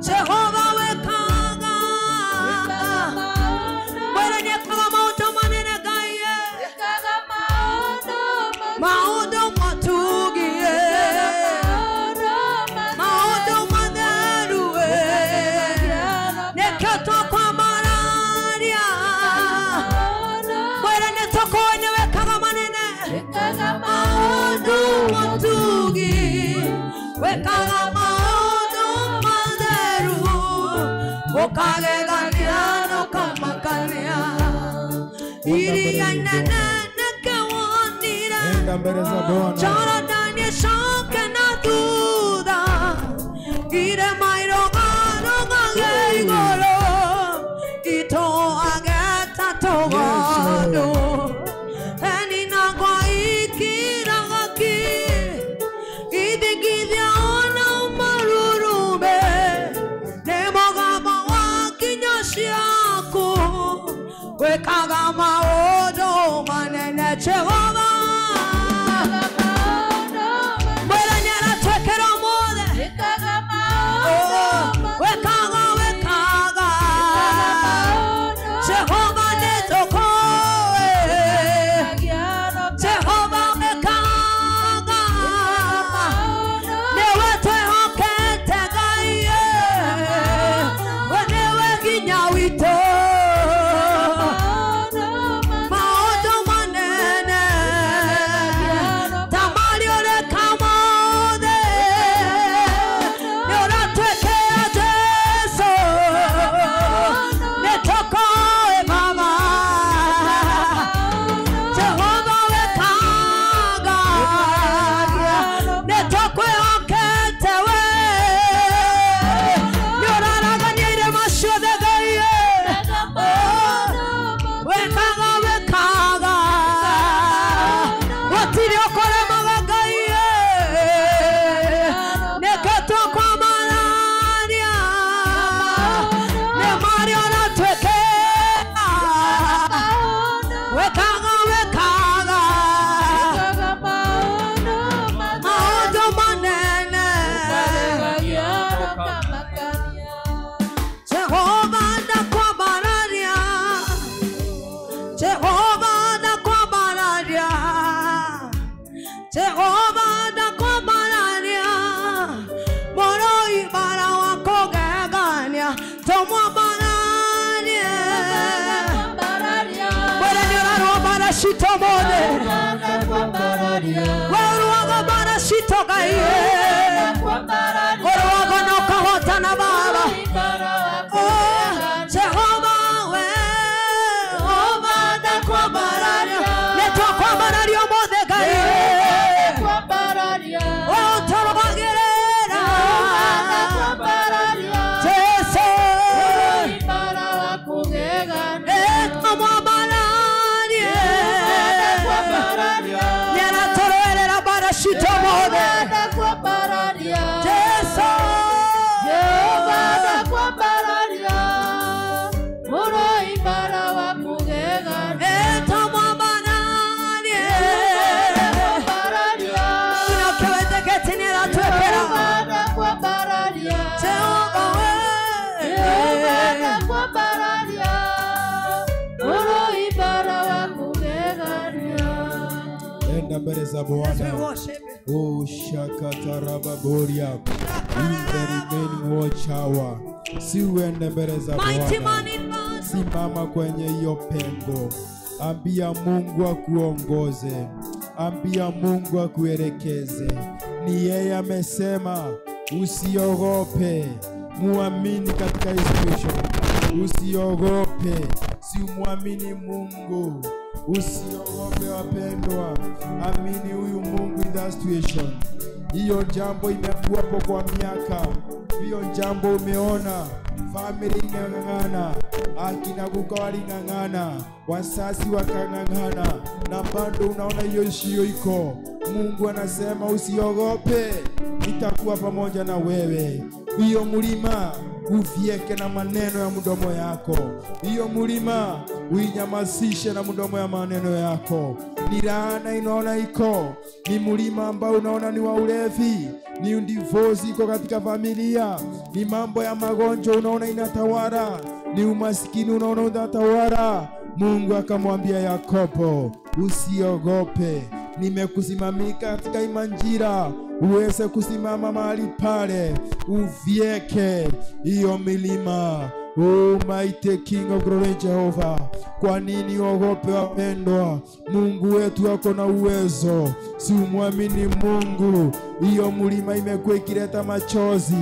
Jehova wekaga Mwere nyekaga maudo manene gaye Maudo matugie Maudo maderue Neketo kwa mararia Mwere netoko wenye wekaga manene Maudo matugi Wekaga maudo maderu Okage galiano kamakania Iri ainana nakawandira Chora dani shoke na duda Ire mairo gano gage golo Ito ageta togado Eni na kwa ikira gaki Ide gidia ona umarurube Nemoga mawa kinyoshiako Wekaga maodo manene Jehova Mwela nyera twekera mode Wekaga Jehova netokoe Jehova wekaga Newete hokete gaye Wenewe ginyawito Maodo manene Tamali ore kamode Nyora twekea Jesu Netokoe mama Jehova wekaga Netokoe hokete we Nyora raganire mashode gaye Wekaga Watiri okore magagaye Neketo kwa mararia Nemario na twekea Wekaga Maodo manene Jehova na kwa mararia Jehova na kwa mararia Jehova na kwa mararia Moro ibara wako gagania Tomwa mararia Mwere nyoraro bara shito mode Weru wago bara shito gaye Weru wago noka hota na baba Jehova we Jehova na kwa mararia Netwa kwa mararia mode gaye Oh toro bagerera Jesu Etwa mararia Nyera toro erera bara shito mode Jesu Etwa mararia Unakewete ketinera twekera Jehova we Enda mbele za Bwana. Oh shakataraba boria. In the remaining watch hour. Si uende mbele za Bwana. Simama kwenye hiyo pengo. Ambia Mungu akuongoze. Ambia Mungu akuelekeze. Ni yeye amesema usiogope. Muamini katika hii situation. Usiogope. Si muamini Mungu. Usiogope wapendwa. Amini huyu Mungu in that situation. Hiyo jambo imekuwapo kwa miaka. Hiyo jambo umeona. Family ingangana. Akina kuka walingangana. Wasasi wakangangana. Na bado unaona hiyo shio iko. Mungu anasema usiogope. Nitakuwa pamoja na wewe. Hiyo mlima uvieke na maneno ya mdomo yako. Hiyo mulima uinyamazishe na mdomo ya maneno yako. Ni laana inaona iko, ni mulima ambao unaona ni wa ulevi, ni divorce iko katika familia, ni mambo ya magonjwa unaona inatawala, ni umasikini unaona unatawala. Mungu akamwambia Yakobo, usiogope, nimekusimamika katika imanjira, uweze kusimama mahali pale, uvieke hiyo milima. Oh mighty King of glory Jehovah, kwa nini ogope wapendwa? Mungu wetu ako na uwezo, si umwamini Mungu. Hiyo mulima imekuwa ikileta machozi,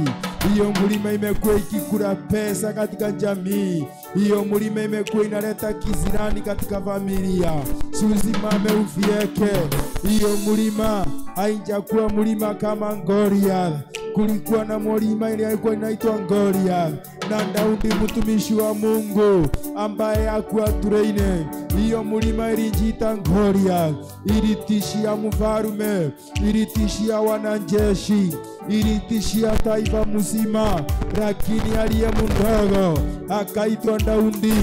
hiyo mulima imekuwa ikikula pesa katika jamii, hiyo mulima imekuwa inaleta kizirani katika familia. Usimame uvieke hiyo mulima. Haijakuwa mulima kama Goliath. Kulikuwa na mulima ilikuwa inaitwa Goliath, na Daudi mtumishi wa Mungu ambaye hakuwa trained. Hiyo mulima ilijiita Goliath, ilitishia mfalme, ilitishia wanajeshi, ilitishia taifa mzima. Lakini aliye mdogo akaitwa Daudi,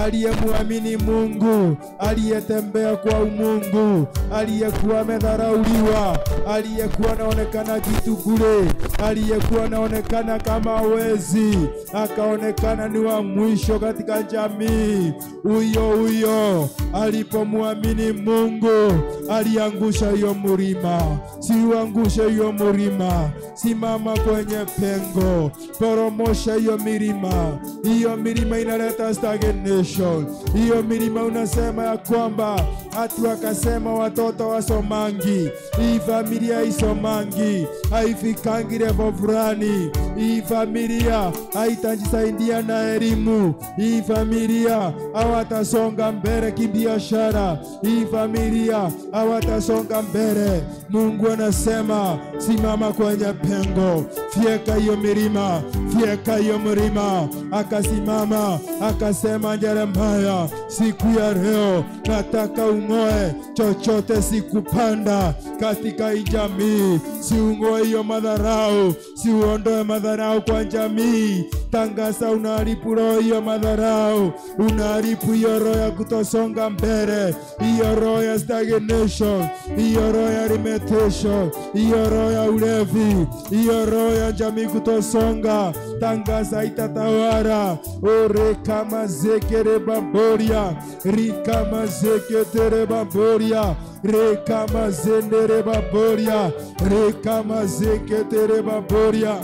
aliyemuamini Mungu, aliyetembea kwa umungu, aliyekuwa amedharauliwa, aliyekuwa anaonekana kitu kule, aliyekuwa anaonekana kama hawezi, akaonekana ni wa mwisho katika jamii. Huyo alipomuamini Mungu aliangusha hiyo mulima. Si uangushe hiyo mulima, simama kwenye pengo, poromosha hiyo milima. Hiyo milima inaleta stagnation. Hiyo milima unasema ya kwamba hatu wakasema watoto wasomangi, hii familia isomangi, haifikangi level fulani, hii familia haitajisaidia na elimu, hii familia hawatasonga mbele kibiashara, hii familia hawatasonga mbele. Mungu anasema simama kwenye pengo, fieka hiyo milima, fieka hiyo milima. Akasimama akasema, Yeremia, siku ya leo nataka ung'oe chochote sikupanda katika jamii. Si ung'oe hiyo madharau, si uondoe madharau kwa jamii. Tangaza unaharibu roho hiyo madharau, unaharibu hiyo roho ya kutosonga mbele, hiyo roho ya stagnation, hiyo roho ya limitation, hiyo roho ya ulevi, hiyo roho ya jamii kutosonga. Tangaza itatawala. Ore kama zekere bamboria, rikama zeketere bamboria, rekama zendere bamboria, rekama zeketere bamboria.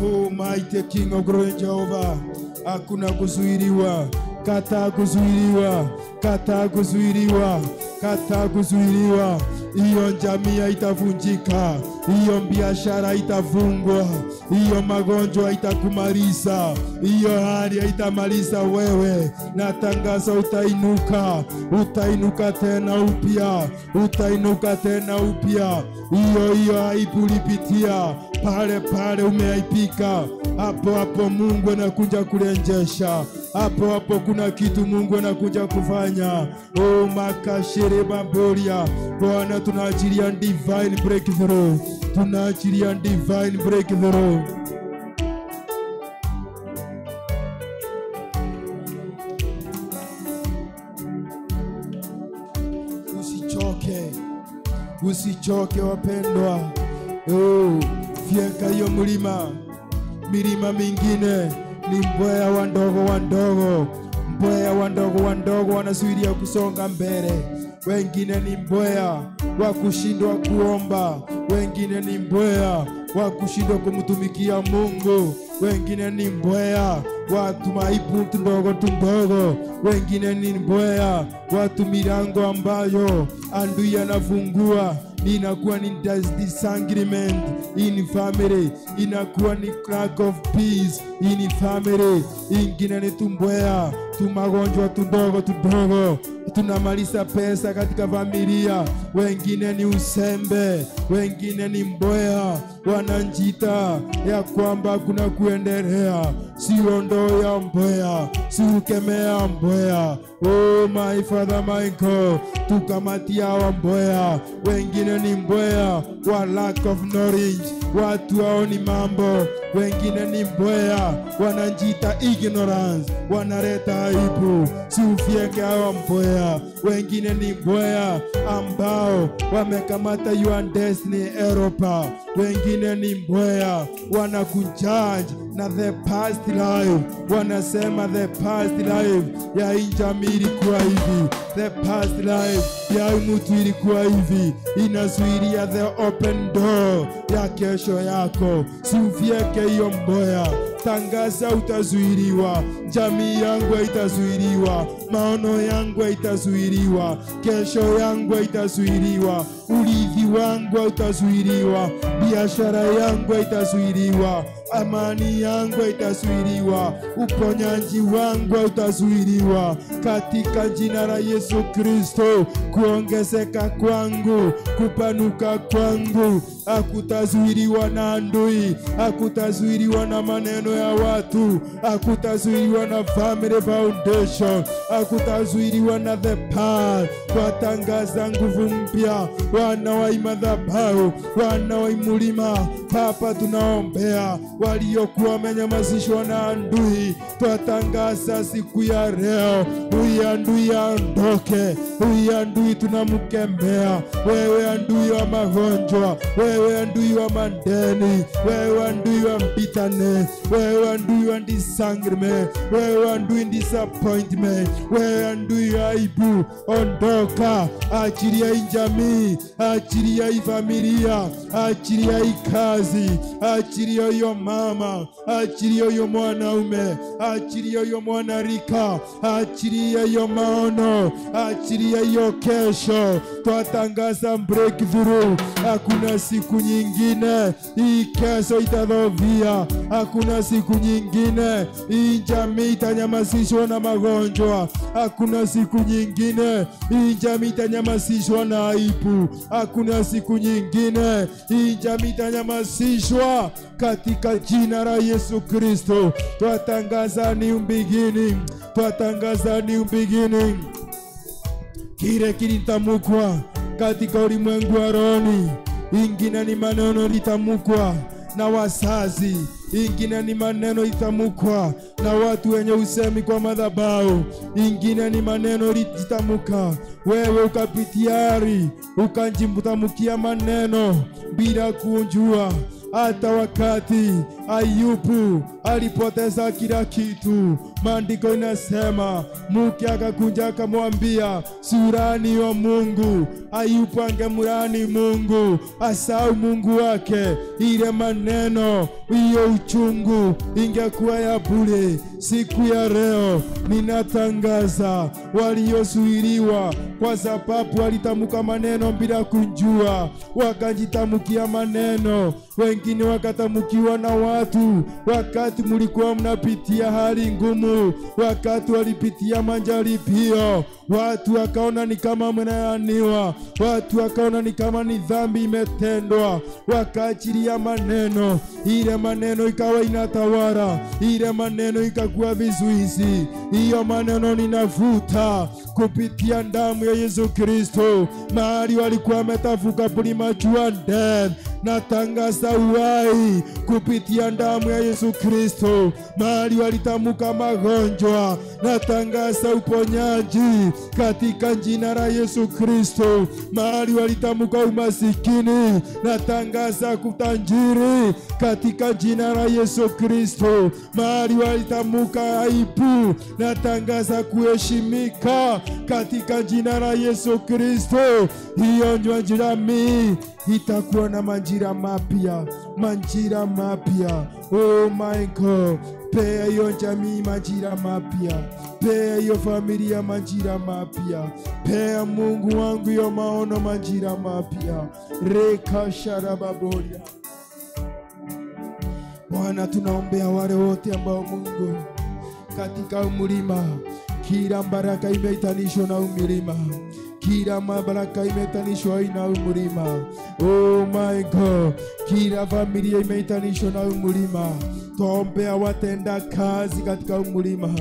Oh mighty King of glory Jehovah, hakuna kuzuiliwa. Kataa kuzuiliwa, kataa kuzuiliwa, kataa kuzuiliwa. Hiyo jamii haitavunjika, hiyo biashara haitafungwa, hiyo magonjwa haitakumaliza, hiyo hali haitamaliza wewe. Natangaza utainuka, utainuka tena upya, utainuka tena upya. Hiyo aibu ulipitia, pale pale umeaipika, hapo hapo Mungu anakuja kurenjesha. Hapo hapo kuna kitu Mungu anakuja kufanya. Oh makashere bamboria. Bwana, tunaachilia divine breakthrough, tunaachilia divine breakthrough. Usichoke wapendwa. Oh, fieka hiyo mulima. Milima mingine ni mbweha wandogo, mbweha wandogo wanasuilia kusonga mbele. Wengine ni mbweha wa kushindwa kuomba, wengine ni mbweha wa kushindwa kumtumikia Mungu, wengine ni mbweha watu maipu tundogo, wengine ni mbweha watu milango ambayo adui anafungua inakuwa ni disagreement in family, inakuwa ni lack of peace in family. Ingine ni tumbweha tumagonjwa tudogo, tunamaliza pesa katika familia. Wengine ni usembe, wengine ni mbwea, wananjita ya kwamba kuna kuendelea. Siondo ya mbwea, siukemea mbwea. Oh my Father, my God, tukamatia wa mbwea. Wengine ni mbwea wa lack of knowledge, watu hao ni mambo. Wengine ni mbwea, wananjita ignorance, wanaleta aibu. Siufieke hao mbwea. Wengine ni mbwea ambao wamekamata your destiny Europa. Wengine ni mbwea wanakujudge na the past life. Wanasema the past life ya injami ilikuwa hivi, the past life ya mtu ilikuwa hivi. Inazuilia the open door ya kesho yako. Siufieke hiyo mbwea. Tangaza utazuiliwa. Jamii yangu haitazuiliwa, maono yangu haitazuiliwa, kesho yangu haitazuiliwa, urithi wangu hautazuiliwa, biashara yangu haitazuiliwa, amani yangu haitazuiliwa, uponyaji wangu hautazuiliwa. Katika jina la Yesu Kristo, kuongezeka kwangu, kupanuka kwangu hakutazuiliwa na adui, hakutazuiliwa na maneno ya watu, hakutazuiliwa na family foundation, hakutazuiliwa na the past. Twatangaza nguvu mpya, wana wa madhabahu, wana wa mlima. Papa, tunaombea waliokuwa wamenyamazishwa na adui. Twatangaza siku ya leo, huyu adui aondoke. Huyu adui tunamkemea. Wewe adui wa magonjwa, wewe adui wa madeni, wewe adui wa mpitane, wewe adui wa disangment, wewe adui disappointment, wewe adui aibu, ondoka. Achilia jamii, achilia familia, achilia kazi, achilia hiyo mama, achilia hiyo mwanaume, achilia hiyo mwanarika, achilia hiyo maono, achilia hiyo kesho. Twatangaza breakthrough. Hakuna siku nyingine hii kesho itadhovia. Hakuna siku nyingine hii jamii itanyamazishwa na magonjwa. Hakuna siku nyingine hii jamii itanyamazishwa na aibu. Hakuna siku nyingine hii jamii itanyamazishwa katika jina la Yesu Kristo. Twatangaza new beginning, twatangaza new beginning. Kile kilitamkwa katika ulimwengu wa rohoni, ingine ni maneno litamkwa na wazazi, ingine ni maneno litamkwa na watu wenye usemi kwa madhabahu, ingine ni maneno litamka wewe ukapitiari ukanjimtamukia maneno bila kunjua. Hata wakati Ayubu alipoteza kila kitu, maandiko inasema mke akakuja akamwambia surani wa Mungu. Ayubu angemurani Mungu, asau Mungu wake, ile maneno hiyo uchungu ingekuwa ya bure. Siku ya leo ninatangaza waliozuiliwa kwa sababu walitamka maneno bila kunjua, wakajitamukia maneno. Wengine wakatamukiwa na watu wakati mlikuwa mnapitia hali ngumu, wakati walipitia majaribio. Watu wakaona ni kama mnaaniwa, watu wakaona ni kama ni dhambi imetendwa, wakaachilia maneno. Ile maneno ikawa inatawala, ile maneno ikakuwa vizuizi. Hiyo maneno ninavuta kupitia damu ya Yesu Kristo. Mahali walikuwa wametafuka premature death, natangaza uhai kupitia damu ya Yesu Kristo. Mahali walitamka magonjwa, natangaza uponyaji katika jina la Yesu Kristo. Mahali walitamka umasikini, natangaza kutajiri katika jina la Yesu Kristo. Mahali walitamka aibu, natangaza kuheshimika katika jina la Yesu Kristo. Hiyo jamii itakuwa na majira mapya, majira mapya. Oh my God, pea hiyo jamii majira mapya, pea hiyo familia majira mapya, pea Mungu wangu hiyo maono majira mapya. Reka sharababoria. Bwana, tunaombea wale wote ambao Mungu katika mlima Kila baraka imeitanishwa na umilima. Kila mabaraka imeitanishwa na umilima. Oh my God. Kila familia imeitanishwa na umilima. Tuombea watenda kazi katika umilima.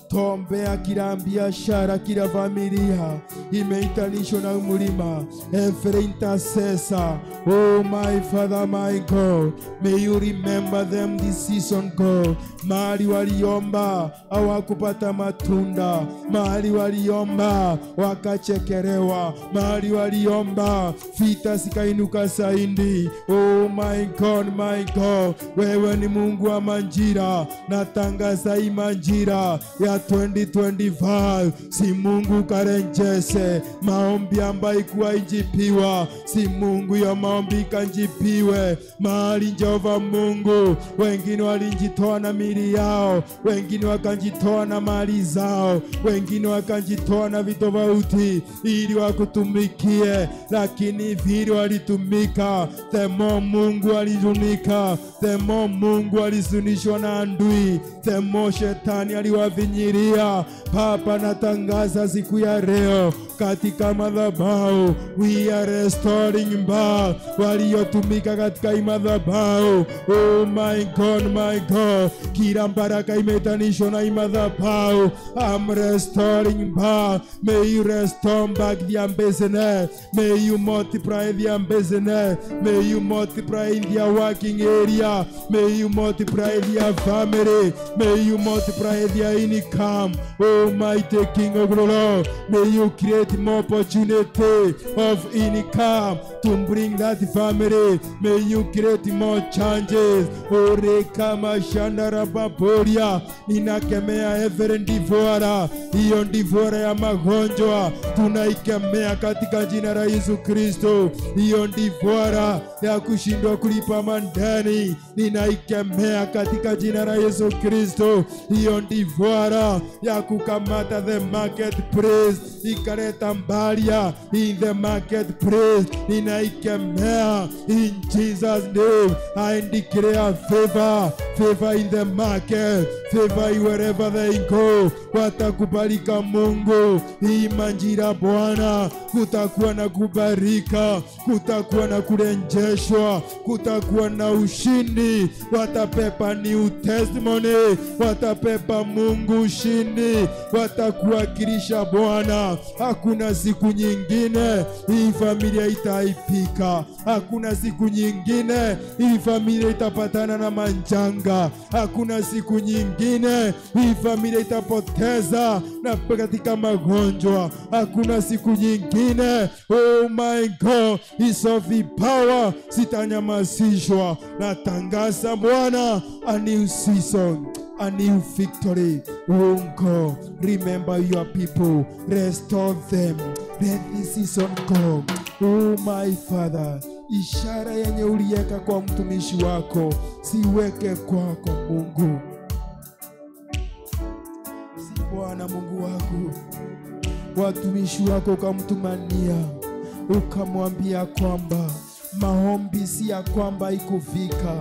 Tuombea kila biashara, kila familia imeitanishwa na umilima. Every intercessor, oh my Father, my God, may you remember them this season, God. Mahali waliomba hawakupata matunda, mahali waliomba wakachekelewa, mahali waliomba vita zikainuka zaidi. Oh my God, my God, wewe ni Mungu wa majira. Natangaza hii majira ya 2025, si Mungu karenjese maombi ambayo ikuwa ijipiwa, si Mungu ya maombi kanjipiwe. Mahali Jehova Mungu wengine walijitoa na mili yao, wengine wakanjitoa na mali zao, wengine wakanjitoa na vitu tofauti ili wakutumikie, lakini vile walitumika, the more Mungu alizunika, the more Mungu alizunishwa na adui, the more shetani aliwavinyiria. Papa, natangaza siku ya leo katika madhabahu, we are restoring back waliotumika katika madhabahu. Oh my God, my God, kila baraka imetanishwa na madhabahu. I'm restoring back. May you restore back their business. May you multiply their business. May you multiply in their working area. May you multiply their family. May you multiply their income. Almighty King of glory, may you create more opportunity of income to bring that family. May you create more changes. Oreka mashandara baporia, ninakemea every devourer, hiyo devourer ya magonjwa tunaikemea katika jina la Yesu Kristo. Hiyo devourer ya kushindwa kulipa mandani ninaikemea katika jina la Yesu Kristo. Hiyo devourer ya kukamata the marketplace ikaleta mbalia in the marketplace ninaikemea in Jesus name. I declare favor in the market, favor wherever they go. Watakubalika Mungu. Hii manjira Bwana, kutakuwa na kubarika, kutakuwa na kurenjeshwa, kutakuwa na ushindi. Watapepa new testimony, watapepa Mungu ushindi, watakuwakilisha Bwana. Hakuna siku nyingine hii familia itaipika, hakuna siku nyingine hii familia itapatana na manjanga, hakuna siku nyingine hii familia itapoteza na katika magonjwa, hakuna siku nyingine. Oh my God, hizo vipawa zitanyamazishwa. Natangaza Bwana a new season, a new victory. Oh God, remember your people, restore them, let this season go. Oh my Father, ishara yenye uliweka kwa mtumishi wako siweke kwako Mungu. Si Bwana Mungu wako, watumishi wako ukamtumania, ukamwambia kwamba maombi si ya kwamba ikufika,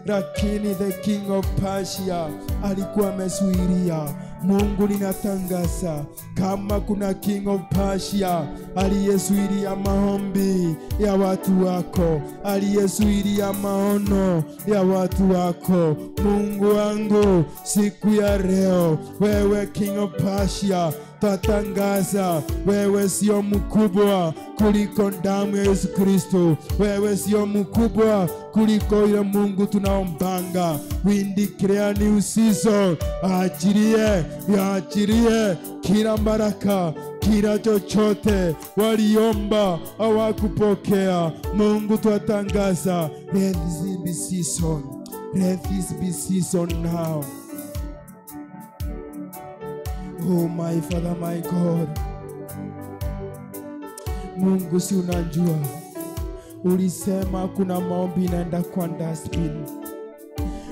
lakini the king of Persia alikuwa amezuilia. Mungu, ninatangaza kama kuna king of Persia aliyezuilia maombi ya watu wako, aliyezuilia maono ya watu wako, Mungu wangu, siku ya leo wewe king of Persia tatangaza wewe sio mkubwa kuliko damu ya Yesu Kristo. Wewe sio mkubwa kuliko ile Mungu tunaombanga. We declare new season. Achilie kila baraka, kila chochote waliomba hawakupokea. Mungu tuatangaza, let this be season. Let this be season now. Oh my Father, my God, Mungu, si unajua ulisema kuna maombi inaenda kwa dustbin.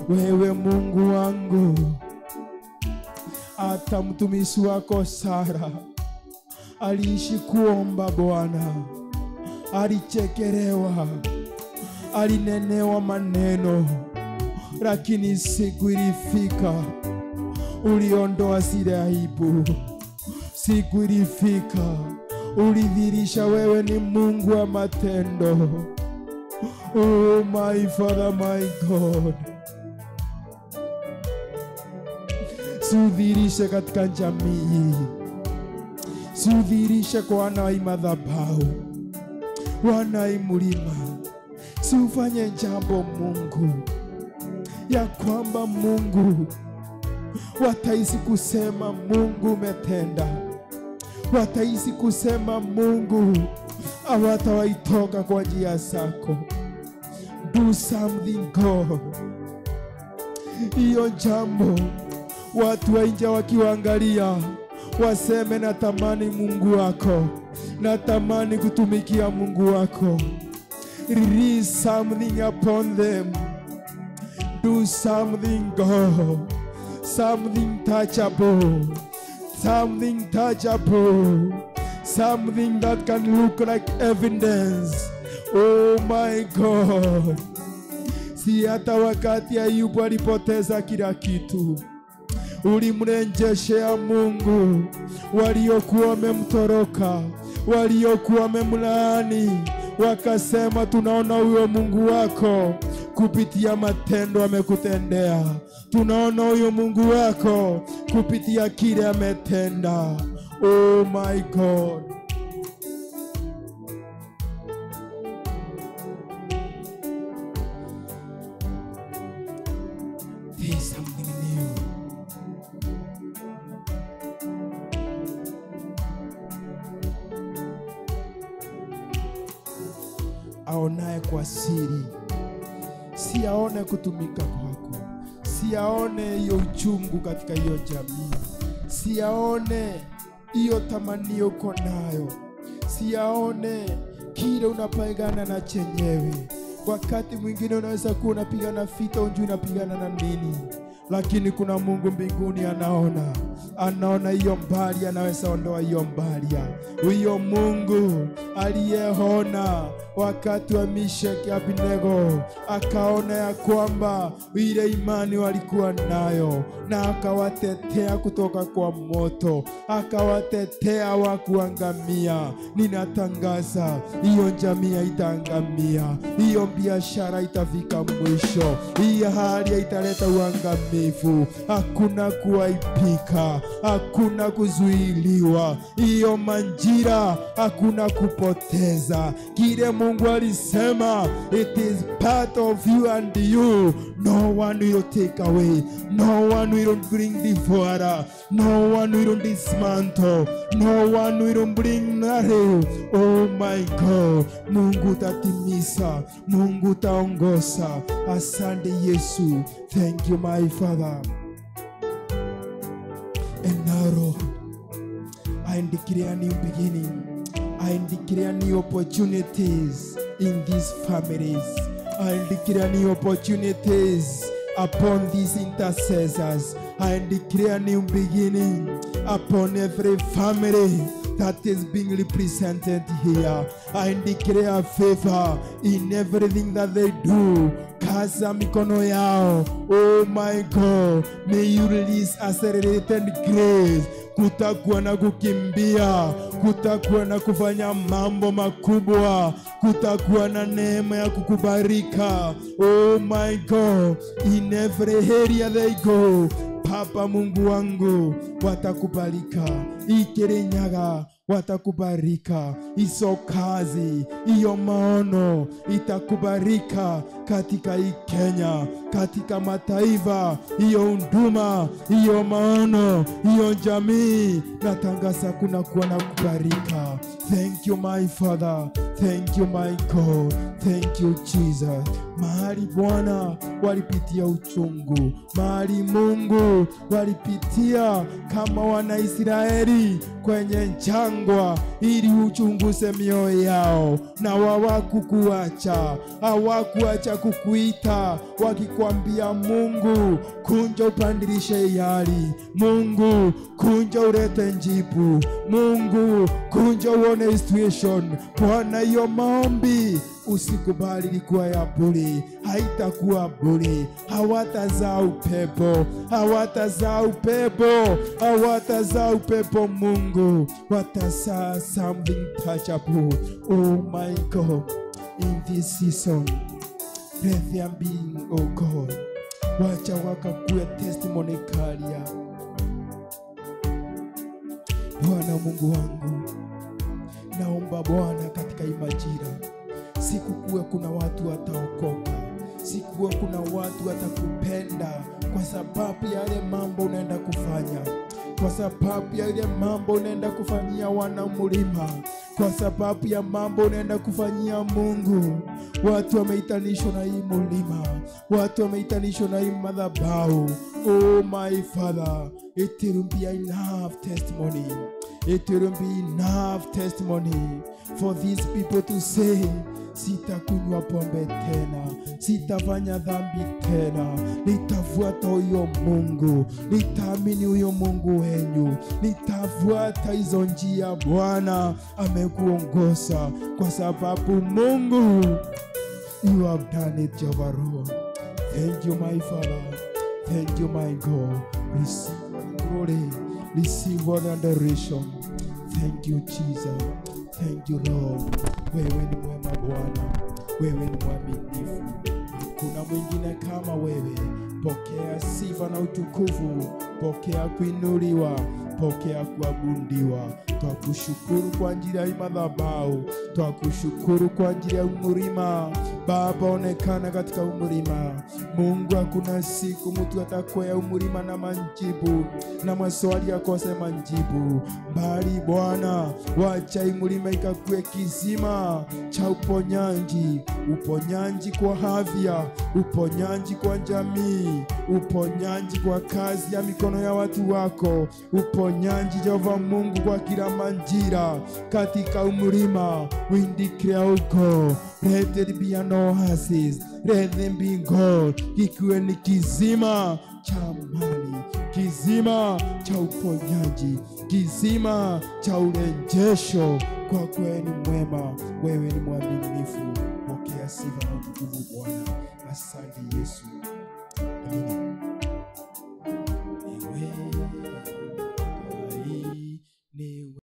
Wewe Mungu wangu, hata mtumishi wako Sara aliishi kuomba Bwana, alichekelewa, alinenewa maneno, lakini siku ilifika uliondoa zile aibu, siku ilifika, ulidhihirisha wewe ni Mungu wa matendo. Oh my Father, my God, siudhihirishe katika jamii, siudhihirishe kwa wanai madhabahu, wanai mlima. Siufanye jambo Mungu ya kwamba Mungu watahisi kusema Mungu umetenda, watahisi kusema Mungu hawatawaitoka kwa njia zako. Do something God. Hiyo jambo watu wa nje wakiwaangalia waseme natamani Mungu wako, natamani kutumikia Mungu wako. Release something upon them. Do something God. Something touchable. Something touchable. Something that can look like evidence. Oh my God. Si hata wakati Ayubu alipoteza kila kitu, ulimrejeshea Mungu waliokuwa wamemtoroka, waliokuwa wamemlaani, wakasema tunaona huyo Mungu wako kupitia matendo amekutendea. Tunaona huyo Mungu wako kupitia kile ametenda. Oh my God. There's something new. Aonaye kwa siri, si aone kutumika kwako, si aone hiyo uchungu katika hiyo jamii, si aone hiyo tamanio uko nayo, si aone kile unapigana na chenyewe. Wakati mwingine unaweza kuwa unapigana vita unjui unapigana na nini, lakini kuna Mungu mbinguni anaona hiyo mbali, anaweza ondoa hiyo mbali. Huyo Mungu aliyeona wakati wa Meshaki na Abednego, akaona ya kwamba ile imani walikuwa nayo, na akawatetea kutoka kwa moto, akawatetea wakuangamia. Ninatangaza hiyo jamii haitaangamia, hiyo biashara itafika mwisho, hiyo hali italeta uangamifu. Hakuna kuwaipika, hakuna kuzuiliwa, hiyo manjira hakuna kupoteza. Kile Mungu alisema, it is part of you and you. No one will take away, no one will bring devourer, no one will dismantle, no one will bring nothing. Oh my God, Mungu tatimisa, Mungu taongoza. Asante Yesu. Thank you my Father. And now Lord, I declare a new beginning. I declare new opportunities in these families. I declare new opportunities upon these intercessors. I declare new beginning upon every family that is being represented here. I declare favor in everything that they do. Kaza mikono yao. Oh my God, may you release accelerated grace. Kutakuwa na kukimbia, kutakuwa na kufanya mambo makubwa, kutakuwa na neema ya kukubarika. Oh my God, in every area they go, Papa Mungu wangu, watakubarika. Ikirinyaga watakubarika. Iso kazi, iyo maono itakubarika katika hii Kenya, katika mataifa, iyo huduma, iyo maono, iyo jamii. Natangaza kuna kuwa na kubarika. Thank you my Father, thank you my God, thank you Jesus. Mahali Bwana walipitia uchungu, mahali Mungu walipitia kama wana Israeli kwenye jangwa, ili uchunguze mioyo yao, na hawakukuacha kukuita, kuambia Mungu, kunja upandilishe yali. Mungu, kunja ulete njibu. Mungu, kunja uone situation. Bwana, hiyo maombi usikubali likuwa ya bure. Haitakuwa bure. Hawatazaa upepo. Hawatazaa upepo. Hawatazaa upepo. Mungu, watazaa something touchable. Oh my God, in this season, let there be, oh God, wacha wakakue testimony kalia. Bwana Mungu wangu, naomba Bwana katika imajira, siku kuwe kuna watu wataokoka, siku kuwe kuna watu watakupenda kwa sababu ya yale mambo unaenda kufanya, kwa sababu ya yale mambo unaenda kufanyia wana mlima, kwa sababu ya mambo unaenda kufanyia Mungu. Watu wameitanishwa na hii mlima, watu wameitanishwa na hii madhabahu. Oh my Father, it will be enough testimony. It will be enough testimony for these people to say, sitakunywa pombe tena, sitafanya dhambi tena, nitafuata huyo Mungu, nitaamini huyo Mungu wenyu, nitafuata hizo njia Bwana amekuongoza, kwa sababu Mungu, you have done it, Jehovah. Thank you, my Father. Thank you, my God. Receive all glory, receive all adoration. Thank you, Jesus. Thank you, Lord. Wewe ni mwema Bwana, wewe ni mwaminifu. Hakuna mwingine kama wewe. Pokea sifa na utukufu, pokea kuinuliwa, pokea kuabudiwa. Twakushukuru kwa ajili ya madhabahu, twakushukuru kwa ajili ya mlima. Baba, onekana katika mlima. Mungu, hakuna siku mtu atakwea mlima na manjibu na maswali yakose manjibu, bali Bwana, wacha mlima ikakue kizima cha uponyaji. Uponyaji kwa afya, uponyaji kwa jamii, uponyaji kwa kazi ya mikono ya watu wako, uponyaji Jehova Mungu kwa kila manjira katika mlima. We declare, oh God, let it be an oasis, let them be God. Kikiwe ni kizima cha amani, kizima cha uponyaji, kizima cha urejesho. Kwa kweli ni mwema, wewe ni mwaminifu. Pokea sifa na utukufu Bwana. Asante Yesu. Amen.